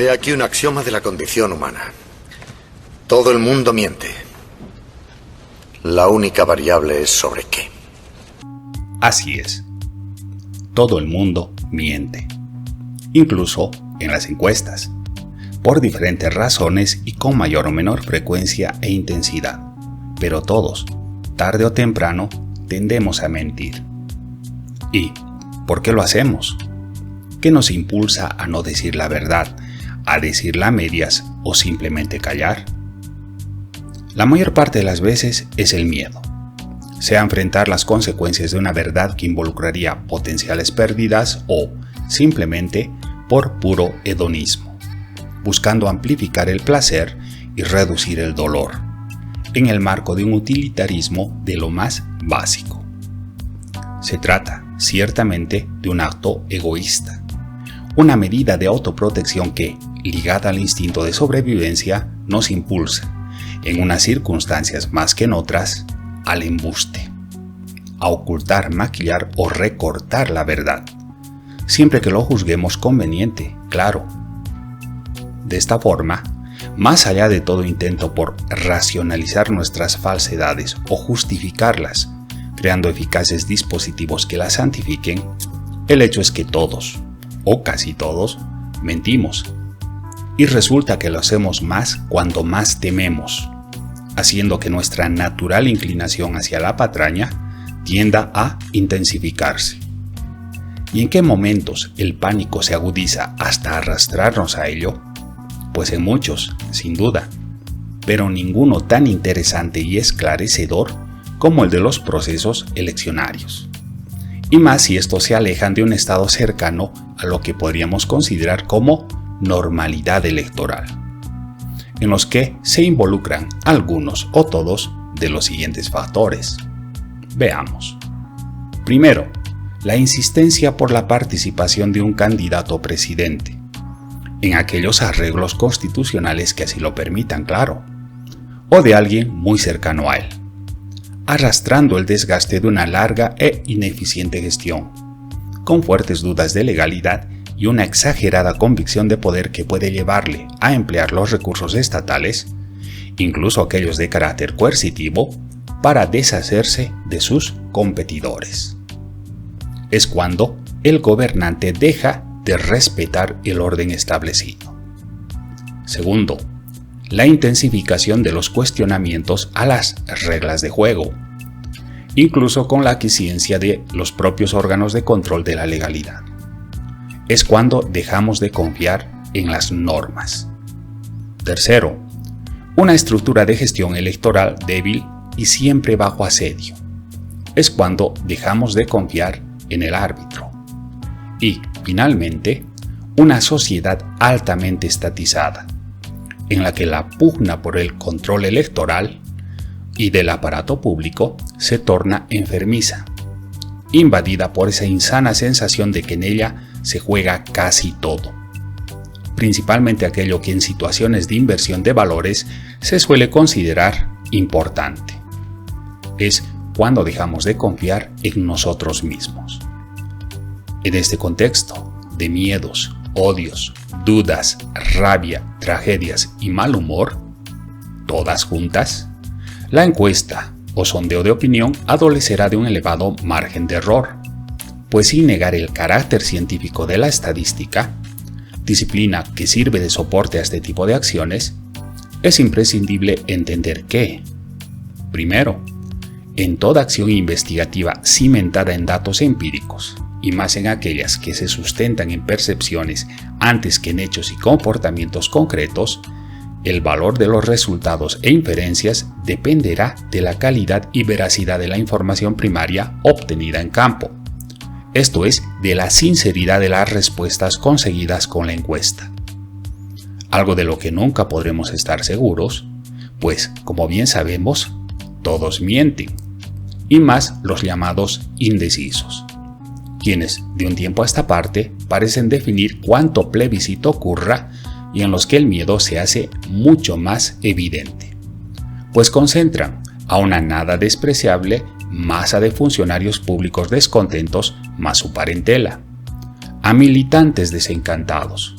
He aquí un axioma de la condición humana. Todo el mundo miente. La única variable es sobre qué. Así es. Todo el mundo miente. Incluso en las encuestas. Por diferentes razones y con mayor o menor frecuencia e intensidad. Pero todos, tarde o temprano, tendemos a mentir. ¿Y por qué lo hacemos? ¿Qué nos impulsa a no decir la verdad, a decirla a medias o simplemente callar? La mayor parte de las veces es el miedo, sea enfrentar las consecuencias de una verdad que involucraría potenciales pérdidas o, simplemente, por puro hedonismo, buscando amplificar el placer y reducir el dolor, en el marco de un utilitarismo de lo más básico. Se trata, ciertamente, de un acto egoísta, una medida de autoprotección que, ligada al instinto de sobrevivencia, nos impulsa, en unas circunstancias más que en otras, al embuste, a ocultar, maquillar o recortar la verdad, siempre que lo juzguemos conveniente, claro. De esta forma, más allá de todo intento por racionalizar nuestras falsedades o justificarlas, creando eficaces dispositivos que las santifiquen, el hecho es que todos, o casi todos, mentimos. Y resulta que lo hacemos más cuando más tememos, haciendo que nuestra natural inclinación hacia la patraña tienda a intensificarse. ¿Y en qué momentos el pánico se agudiza hasta arrastrarnos a ello? Pues en muchos, sin duda, pero ninguno tan interesante y esclarecedor como el de los procesos eleccionarios. Y más si estos se alejan de un estado cercano a lo que podríamos considerar como normalidad electoral, en los que se involucran algunos o todos de los siguientes factores. Veamos. Primero, la insistencia por la participación de un candidato presidente, en aquellos arreglos constitucionales que así lo permitan, claro, o de alguien muy cercano a él, arrastrando el desgaste de una larga e ineficiente gestión, con fuertes dudas de legalidad y una exagerada convicción de poder que puede llevarle a emplear los recursos estatales, incluso aquellos de carácter coercitivo, para deshacerse de sus competidores. Es cuando el gobernante deja de respetar el orden establecido. Segundo, la intensificación de los cuestionamientos a las reglas de juego, incluso con la aquiescencia de los propios órganos de control de la legalidad. Es cuando dejamos de confiar en las normas. Tercero, una estructura de gestión electoral débil y siempre bajo asedio. Es cuando dejamos de confiar en el árbitro. Y, finalmente, una sociedad altamente estatizada, en la que la pugna por el control electoral y del aparato público se torna enfermiza, invadida por esa insana sensación de que en ella se juega casi todo, principalmente aquello que en situaciones de inversión de valores se suele considerar importante. Es cuando dejamos de confiar en nosotros mismos. En este contexto de miedos, odios, dudas, rabia, tragedias y mal humor, todas juntas, la encuesta o sondeo de opinión adolecerá de un elevado margen de error, pues sin negar el carácter científico de la estadística, disciplina que sirve de soporte a este tipo de acciones, es imprescindible entender que, primero, en toda acción investigativa cimentada en datos empíricos, y más en aquellas que se sustentan en percepciones antes que en hechos y comportamientos concretos, el valor de los resultados e inferencias dependerá de la calidad y veracidad de la información primaria obtenida en campo. Esto es, de la sinceridad de las respuestas conseguidas con la encuesta. Algo de lo que nunca podremos estar seguros, pues, como bien sabemos, todos mienten, y más los llamados indecisos, quienes de un tiempo a esta parte parecen definir cuánto plebiscito ocurra y en los que el miedo se hace mucho más evidente, pues concentran a una nada despreciable masa de funcionarios públicos descontentos más su parentela, a militantes desencantados,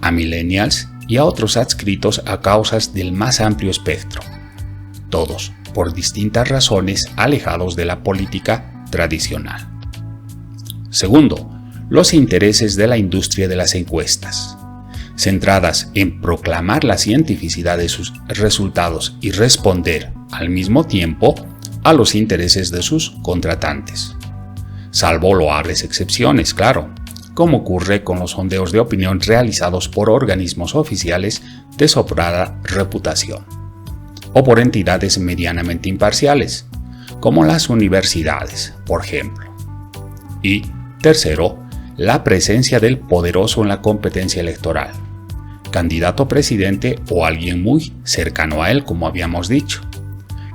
a millennials y a otros adscritos a causas del más amplio espectro, todos por distintas razones alejados de la política tradicional. Segundo, los intereses de la industria de las encuestas, centradas en proclamar la cientificidad de sus resultados y responder al mismo tiempo a los intereses de sus contratantes. Salvo loables excepciones, claro, como ocurre con los sondeos de opinión realizados por organismos oficiales de sobrada reputación, o por entidades medianamente imparciales, como las universidades, por ejemplo. Y tercero, la presencia del poderoso en la competencia electoral, candidato a presidente o alguien muy cercano a él, como habíamos dicho,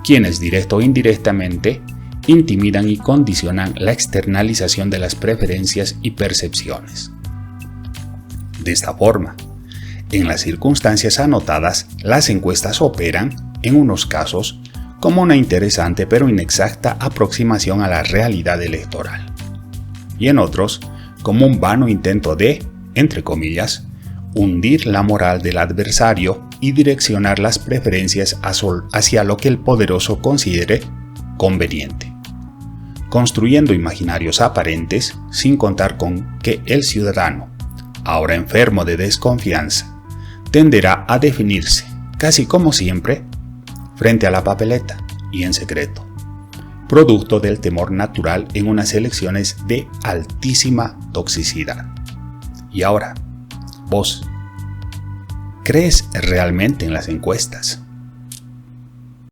quienes directo o indirectamente intimidan y condicionan la externalización de las preferencias y percepciones. De esta forma, en las circunstancias anotadas, las encuestas operan, en unos casos, como una interesante pero inexacta aproximación a la realidad electoral, y en otros, como un vano intento de, entre comillas, hundir la moral del adversario y direccionar las preferencias hacia lo que el poderoso considere conveniente, construyendo imaginarios aparentes sin contar con que el ciudadano, ahora enfermo de desconfianza, tenderá a definirse, casi como siempre, frente a la papeleta y en secreto, producto del temor natural en unas elecciones de altísima toxicidad. Y ahora, vos, ¿crees realmente en las encuestas?